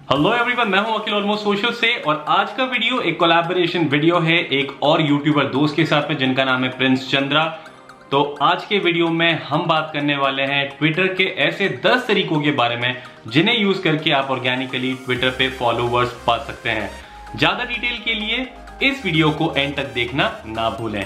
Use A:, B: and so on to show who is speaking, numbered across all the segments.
A: Hello everyone, मैं हूं अखिल almost social से और आज का वीडियो एक कोलैबोरेशन वीडियो है एक और यूट्यूबर दोस्त के साथ में जिनका नाम है प्रिंस चंद्रा। तो आज के वीडियो में हम बात करने वाले हैं ट्विटर के ऐसे 10 तरीकों के बारे में जिन्हें यूज करके आप ऑर्गेनिकली ट्विटर पे फॉलोवर्स पा सकते हैं। ज्यादा डिटेल के लिए इस वीडियो को एंड तक देखना ना भूलें।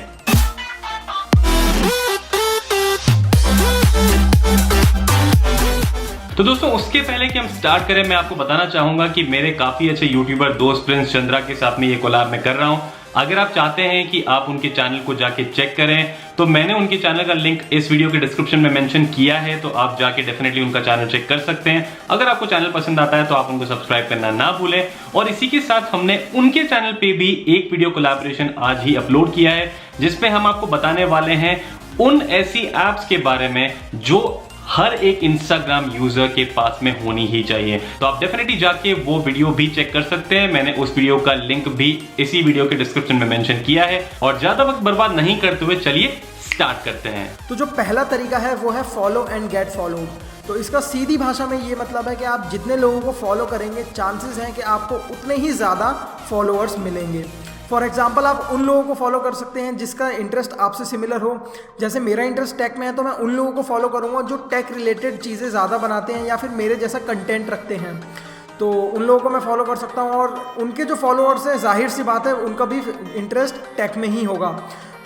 A: तो दोस्तों, उसके पहले कि हम स्टार्ट करें, मैं आपको बताना चाहूंगा कि मेरे काफी अच्छे यूट्यूबर दोस्त प्रिंस चंद्रा के साथ में ये कोलैब में कर रहा हूं। अगर आप चाहते हैं कि आप उनके चैनल को जाके चेक करें तो मैंने उनके चैनल का लिंक इस वीडियो के डिस्क्रिप्शन में मेंशन किया है, तो आप जाके डेफिनेटली उनका चैनल चेक कर सकते हैं। अगर आपको चैनल पसंद आता है तो आप उनको सब्सक्राइब करना ना भूलें। और इसी के साथ हमने उनके चैनल पे भी एक वीडियो कोलैबोरेशन आज ही अपलोड किया है जिसपे हम आपको बताने वाले हैं उन ऐसी एप्स के बारे में जो हर एक इंस्टाग्राम यूजर के पास में होनी ही चाहिए। तो आप डेफिनेटली जाके वो वीडियो भी चेक कर सकते हैं। मैंने उस वीडियो का लिंक भी इसी वीडियो के डिस्क्रिप्शन में मेंशन किया है। और ज्यादा वक्त बर्बाद नहीं करते हुए चलिए स्टार्ट करते हैं।
B: तो जो पहला तरीका है वो है फॉलो एंड गेट फॉलोड। तो इसका सीधी भाषा में ये मतलब है कि आप जितने लोगों को फॉलो करेंगे चांसेस हैं कि आपको उतने ही ज़्यादा फॉलोअर्स मिलेंगे। फॉर एग्जाम्पल, आप उन लोगों को फॉलो कर सकते हैं जिसका इंटरेस्ट आपसे सिमिलर हो। जैसे मेरा इंटरेस्ट टेक में है तो मैं उन लोगों को फॉलो करूँगा जो टेक रिलेटेड चीज़ें ज़्यादा बनाते हैं या फिर मेरे जैसा कंटेंट रखते हैं। तो उन लोगों को मैं फॉलो कर सकता हूँ और उनके जो फॉलोअर्स हैं जाहिर सी बात है उनका भी इंटरेस्ट टेक में ही होगा,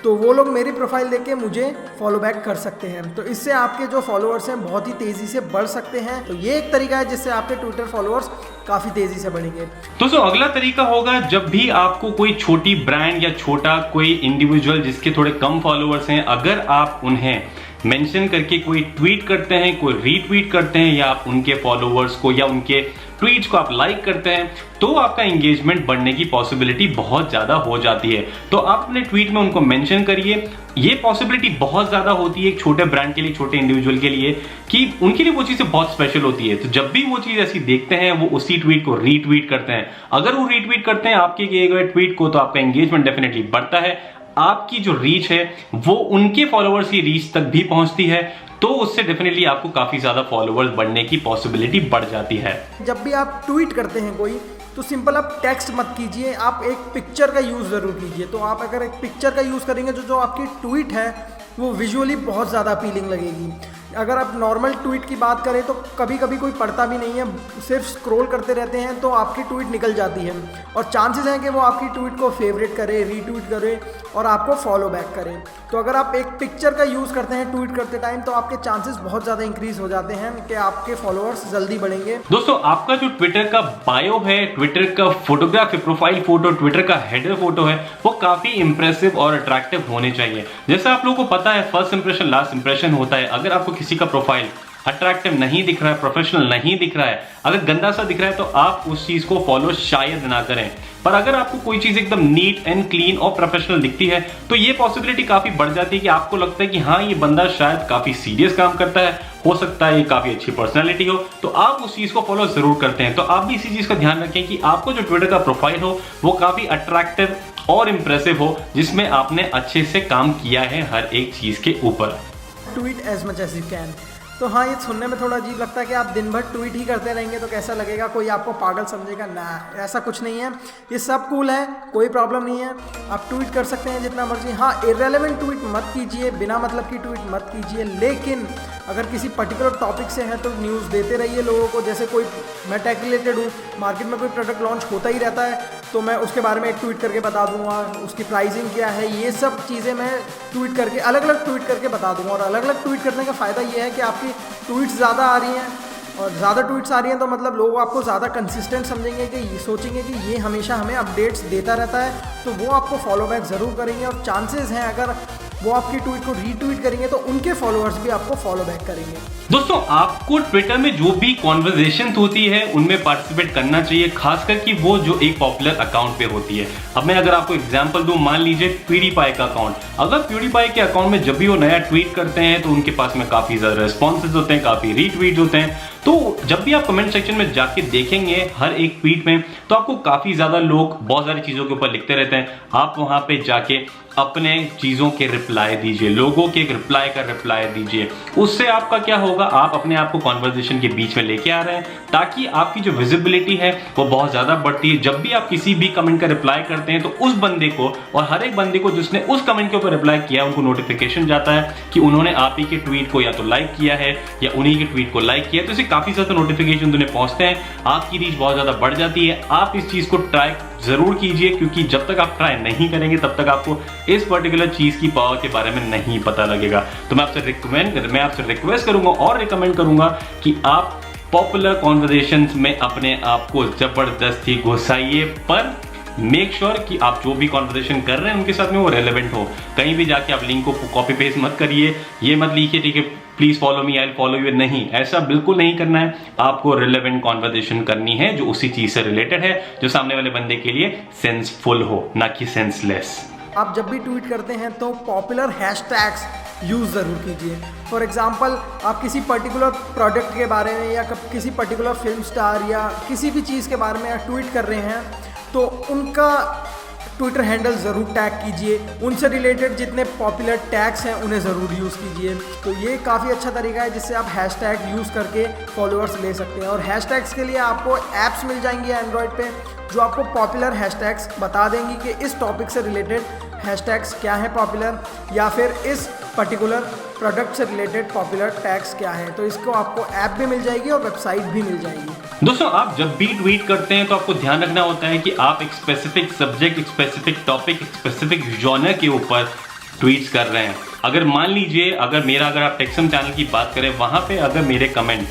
B: तो वो लोग मेरी प्रोफाइल देख के मुझे फॉलो बैक कर सकते हैं। तो इससे आपके जो फॉलोअर्स हैं बहुत ही तेज़ी से बढ़ सकते हैं। तो ये एक तरीका है जिससे आपके ट्विटर फॉलोअर्स काफ़ी तेज़ी से बढ़ेंगे।
A: दोस्तों, अगला तरीका होगा जब भी आपको कोई छोटी ब्रांड या छोटा कोई इंडिविजुअल जिसके थोड़े कम फॉलोअर्स हैं, अगर आप उन्हें मेंशन करके कोई ट्वीट करते हैं, कोई रीट्वीट करते हैं या आप उनके फॉलोअर्स को या उनके ट्वीट्स को आप लाइक करते हैं तो आपका एंगेजमेंट बढ़ने की पॉसिबिलिटी बहुत ज्यादा हो जाती है। तो आप अपने ट्वीट में उनको मेंशन करिए। ये पॉसिबिलिटी बहुत ज्यादा होती है एक छोटे ब्रांड के लिए, छोटे इंडिविजुअल के लिए, कि उनके लिए वो चीजें बहुत स्पेशल होती है। तो जब भी वो चीज ऐसी देखते हैं वो उसी ट्वीट को रीट्वीट करते हैं। अगर वो रीट्वीट करते हैं आपके किए गए ट्वीट को तो आपका एंगेजमेंट डेफिनेटली बढ़ता है। आपकी जो रीच है वो उनके फॉलोअर्स की रीच तक भी पहुंचती है, तो उससे डेफिनेटली आपको काफी ज्यादा फॉलोअर्स बढ़ने की पॉसिबिलिटी बढ़ जाती है।
B: जब भी आप ट्वीट करते हैं कोई, तो सिंपल आप टेक्स्ट मत कीजिए, आप एक पिक्चर का यूज़ ज़रूर कीजिए। तो आप अगर एक पिक्चर का यूज़ करेंगे तो जो आपकी ट्वीट है वो विजुअली बहुत ज़्यादा अपीलिंग लगेगी। अगर आप नॉर्मल ट्वीट की बात करें तो कभी कभी कोई पढ़ता भी नहीं है, सिर्फ स्क्रॉल करते रहते हैं तो आपकी ट्वीट निकल जाती है और चांसेस हैं कि वो आपकी ट्वीट को फेवरेट करे, रीट्वीट करे और आपको फॉलो बैक करे। तो अगर आप एक पिक्चर का यूज़ करते हैं ट्वीट करते टाइम तो आपके चांसेस बहुत ज़्यादा इंक्रीज हो जाते हैं कि आपके फॉलोअर्स जल्दी बढ़ेंगे।
A: दोस्तों, आपका जो ट्विटर का बायो है, ट्विटर का फोटोग्राफ है, प्रोफाइल फोटो, ट्विटर का हेडर फोटो है, वो काफी इंप्रेसिव और अट्रैक्टिव होने चाहिए। जैसा आप लोगों को पता है फर्स्ट इंप्रेशन लास्ट इंप्रेशन होता है। अगर आपको किसी का प्रोफाइल अट्रैक्टिव नहीं दिख रहा है, प्रोफेशनल नहीं दिख रहा है, अगर गंदा सा दिख रहा है तो आप उस चीज को फॉलो शायद ना करें। पर अगर आपको कोई चीज एकदम नीट एंड क्लीन और प्रोफेशनल दिखती है तो ये पॉसिबिलिटी काफी बढ़ जाती है कि आपको लगता है कि हाँ, ये बंदा शायद काफी सीरियस काम करता है, हो सकता है ये काफी अच्छी पर्सनैलिटी हो, तो आप उस चीज को फॉलो जरूर करते हैं। तो आप भी इसी चीज का ध्यान रखें कि आपको जो ट्विटर का प्रोफाइल हो वो काफी अट्रैक्टिव और इंप्रेसिव हो, जिसमें आपने अच्छे से काम किया है हर एक चीज के ऊपर।
B: Tweet as much as you can. तो हाँ, ये सुनने में थोड़ा अजीब लगता है कि आप दिन भर ट्वीट ही करते रहेंगे तो कैसा लगेगा, कोई आपको पागल समझेगा ना, ऐसा कुछ नहीं है। ये सब कूल है, कोई प्रॉब्लम नहीं है, आप ट्वीट कर सकते हैं जितना मर्जी। हाँ, इररेलेवेंट ट्वीट मत कीजिए, बिना मतलब की ट्वीट मत कीजिए, लेकिन अगर किसी पर्टिकुलर टॉपिक से है तो न्यूज़ देते रहिए लोगों को। जैसे कोई, मैं टेक रिलेटेड हूँ, मार्केट में कोई प्रोडक्ट लॉन्च होता ही रहता है तो मैं उसके बारे में एक ट्वीट करके बता दूंगा, उसकी प्राइसिंग क्या है, ये सब चीज़ें मैं ट्वीट करके अलग अलग ट्वीट करके बता दूंगा। और अलग अलग ट्वीट करने का फ़ायदा ये है कि आपकी ट्वीट्स ज़्यादा आ रही हैं और ज़्यादा ट्वीट्स आ रही हैं तो मतलब लोग आपको ज़्यादा कंसिस्टेंट समझेंगे कि ये सोचेंगे कि ये हमेशा हमें अपडेट्स देता रहता है, तो वो आपको फॉलो बैक ज़रूर करेंगे। और चांसेस हैं अगर वो आपकी ट्वीट को रीट्वीट करेंगे तो उनके फॉलोअर्स भी आपको फॉलो बैक करेंगे।
A: दोस्तों, आपको ट्विटर में जो भी कॉन्वर्सेशन होती है उनमें पार्टिसिपेट करना चाहिए, खासकर कि वो जो एक पॉपुलर अकाउंट पे होती है। अब मैं अगर आपको एग्जांपल दूं, मान लीजिए प्यूडीपाई का अकाउंट। अगर प्यूडीपाई के अकाउंट में जब भी वो नया ट्वीट करते हैं तो उनके पास में काफी ज्यादा रिस्पॉन्सेज होते हैं, काफी रीट्वीट होते हैं। तो जब भी आप कमेंट सेक्शन में जाके देखेंगे हर एक ट्वीट में, तो आपको काफी ज्यादा लोग बहुत सारी चीजों के ऊपर लिखते रहते हैं। आप वहां पे जाके अपने चीजों के रिप्लाई दीजिए, लोगों के रिप्लाई का रिप्लाई दीजिए। उससे आपका क्या होगा, आप अपने आप को कॉन्वर्सेशन के बीच में लेके आ रहे हैं, ताकि आपकी जो विजिबिलिटी है वो बहुत ज्यादा बढ़ती है। जब भी आप किसी भी कमेंट का रिप्लाई करते हैं तो उस बंदे को और हर एक बंदे को जिसने उस कमेंट के ऊपर रिप्लाई किया, उनको नोटिफिकेशन जाता है कि उन्होंने आप ही के ट्वीट को या तो लाइक किया है या उन्हीं के ट्वीट को लाइक किया है। तो इसे काफी ज्यादा नोटिफिकेशन उन्हें पहुंचते हैं, आपकी रीच बहुत ज्यादा बढ़ जाती है। आप इस चीज को ट्राई जरूर कीजिए, क्योंकि जब तक आप ट्राई नहीं करेंगे तब तक आपको इस पर्टिकुलर चीज की पावर के बारे में नहीं पता लगेगा। तो मैं आपसे रिक्वेस्ट करूंगा और रिकमेंड करूंगा कि आप पॉपुलर कॉन्वर्सेशंस में अपने आप को जबरदस्ती घुसाइए, पर मेक श्योर कि आप जो भी कॉन्वर्सेशन कर रहे हैं उनके साथ में वो रेलेवेंट हो। कहीं भी जाके आप लिंक को कॉपी पेस्ट मत करिए, ये मत लिखिए ठीक है please follow me, I follow you, नहीं, ऐसा बिल्कुल नहीं करना है। आपको रिलेवेंट कॉन्वर्सेशन करनी है जो उसी चीज से रिलेटेड है, जो सामने वाले बंदे के लिए सेंसफुल हो, ना कि सेंसलेस।
B: आप जब भी ट्वीट करते हैं तो पॉपुलर हैशटैग्स यूज़ ज़रूर कीजिए। फॉर एग्जांपल, आप किसी पर्टिकुलर प्रोडक्ट के बारे में या किसी पर्टिकुलर फिल्म स्टार या किसी भी चीज़ के बारे में ट्वीट कर रहे हैं तो उनका ट्विटर हैंडल ज़रूर टैग कीजिए। उनसे रिलेटेड जितने पॉपुलर टैग्स हैं उन्हें ज़रूर यूज़ कीजिए। तो ये काफ़ी अच्छा तरीका है जिससे आप हैशटैग यूज़ करके फॉलोअर्स ले सकते हैं। और हैशटैग्स के लिए आपको ऐप्स मिल जाएंगी एंड्रॉयड पे जो आपको पॉपुलर हैशटैग्स बता देंगी कि इस टॉपिक से रिलेटेड हैशटैग्स क्या है पॉपुलर, या फिर इस पर्टिकुलर प्रोडक्ट से रिलेटेड पॉपुलर टैग्स क्या है। तो इसको आपको ऐप भी मिल जाएगी और वेबसाइट भी मिल जाएगी।
A: दोस्तों, आप जब भी ट्वीट करते हैं तो आपको ध्यान रखना होता है कि आप एक स्पेसिफिक सब्जेक्ट, एक स्पेसिफिक टॉपिक, एक स्पेसिफिक जॉनर के ऊपर ट्वीट्स कर रहे हैं। अगर मान लीजिए अगर आप टेक्सम चैनल की बात करें, वहां पे अगर मेरे कमेंट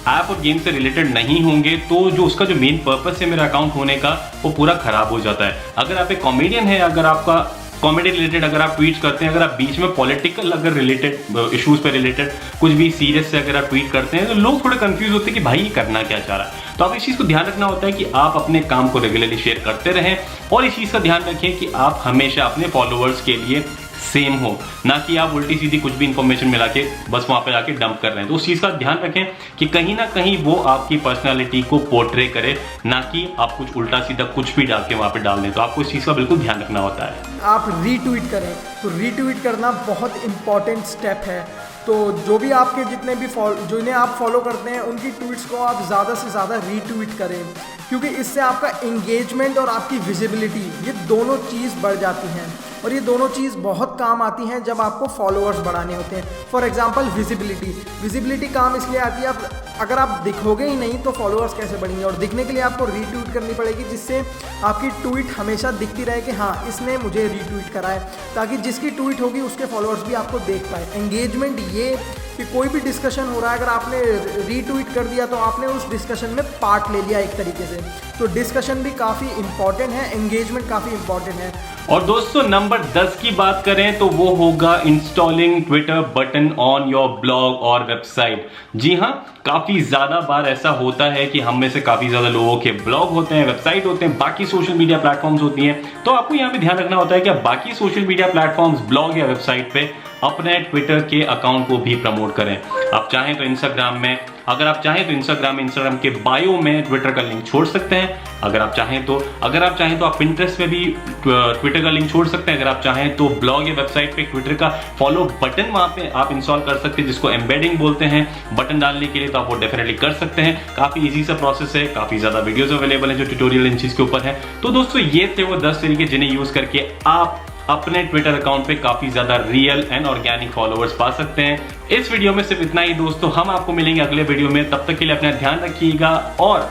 A: ऐप और गेम से रिलेटेड नहीं होंगे तो जो उसका जो मेन पर्पस है मेरा अकाउंट होने का वो पूरा खराब हो जाता है। अगर आप एक कॉमेडियन है, अगर आपका कॉमेडी रिलेटेड अगर आप ट्वीट करते हैं, अगर आप बीच में पॉलिटिकल अगर रिलेटेड इश्यूज पे रिलेटेड कुछ भी सीरियस से अगर आप ट्वीट करते हैं तो लोग थोड़े कंफ्यूज होते हैं कि भाई ये करना क्या चाह रहा है। तो आप इस चीज़ को ध्यान रखना होता है कि आप अपने काम को रेगुलरली शेयर करते रहें और इस चीज़ का ध्यान रखें कि आप हमेशा अपने फॉलोअर्स के लिए सेम हो, ना कि आप उल्टी सीधी कुछ भी इंफॉर्मेशन मिला के बस वहां पे जाके डंप कर रहे हैं। तो उस चीज का ध्यान रखें कि कहीं ना कहीं वो आपकी पर्सनालिटी को पोर्ट्रे करे, ना कि आप कुछ उल्टा सीधा कुछ भी डाल के वहां पे डाल दें। तो आपको इस चीज का बिल्कुल ध्यान रखना होता है।
B: आप रीट्वीट करें तो रीट्वीट करना बहुत इंपॉर्टेंट स्टेप है। तो जो भी आपके जितने भी जिन्हें आप फॉलो करते हैं उनकी ट्वीट्स को आप ज़्यादा से ज़्यादा रीट्वीट करें, क्योंकि इससे आपका एंगेजमेंट और आपकी विजिबिलिटी ये दोनों चीज़ बढ़ जाती हैं। और ये दोनों चीज़ बहुत काम आती हैं जब आपको फॉलोअर्स बढ़ाने होते हैं। फॉर एग्जांपल विजिबिलिटी काम इसलिए आती है, आप अगर आप दिखोगे ही नहीं तो फॉलोअर्स कैसे बढ़ेंगे। और दिखने के लिए आपको रीट्वीट करनी पड़ेगी, जिससे आपकी ट्वीट हमेशा दिखती रहे कि हाँ इसने मुझे रीट्वीट करा है, ताकि जिसकी ट्वीट होगी उसके फॉलोअर्स भी आपको देख पाए। एंगेजमेंट ये कि कोई भी डिस्कशन हो रहा है, अगर आपने रीट्वीट कर दिया तो आपने उस डिस्कशन में पार्ट ले लिया एक तरीके से। तो डिस्कशन भी काफ़ी इंपॉर्टेंट है, एंगेजमेंट काफ़ी इंपॉर्टेंट है।
A: और दोस्तों, नंबर 10 की बात करें तो वो होगा installing Twitter button on your blog और वेबसाइट। जी हाँ, काफी ज्यादा बार ऐसा होता है कि हम में से काफी ज्यादा लोगों के ब्लॉग होते हैं, वेबसाइट होते हैं, बाकी सोशल मीडिया प्लेटफॉर्म्स होती हैं। तो आपको यहाँ पे ध्यान रखना होता है कि आप बाकी सोशल मीडिया प्लेटफॉर्म्स, ब्लॉग या वेबसाइट पे अपने ट्विटर के अकाउंट को भी प्रमोट करें। आप चाहें तो इंस्टाग्राम में, अगर आप चाहें तो इंस्टाग्राम के बायो में ट्विटर का लिंक छोड़ सकते हैं। अगर आप चाहें तो आप पिंटरेस्ट में भी ट्विटर का लिंक छोड़ सकते हैं। अगर आप चाहें तो ब्लॉग या वेबसाइट पे ट्विटर का फॉलो बटन वहां पे आप इंस्टॉल कर सकते हैं, जिसको एम्बेडिंग बोलते हैं बटन डालने के लिए। तो आप वो डेफिनेटली कर सकते हैं। काफी इजी सा प्रोसेस है, काफी ज्यादा वीडियोस अवेलेबल है जो ट्यूटोरियल इन चीज के ऊपर है। तो दोस्तों, ये थे वो 10 तरीके जिन्हें यूज करके आप अपने ट्विटर अकाउंट पे काफी ज्यादा रियल एंड ऑर्गेनिक फॉलोअर्स पा सकते हैं। इस वीडियो में सिर्फ इतना ही दोस्तों, हम आपको मिलेंगे अगले वीडियो में। तब तक के लिए अपना ध्यान रखिएगा और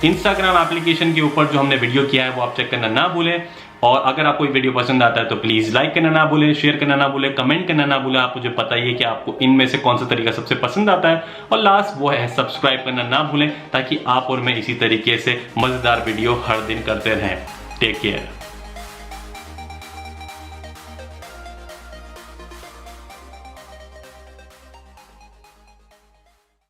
A: इंस्टाग्राम एप्लीकेशन के ऊपर जो हमने वीडियो किया है वो आप चेक करना ना भूलें। और अगर आपको ये वीडियो पसंद आता है तो प्लीज लाइक करना ना भूलें, शेयर करना ना भूलें, कमेंट करना ना भूलें। आप मुझे बताइए कि आपको इनमें से कौन सा तरीका सबसे पसंद आता है। और लास्ट वो है सब्सक्राइब करना ना भूलें, ताकि आप और मैं इसी तरीके से मजेदार वीडियो हर दिन करते रहें। Take care.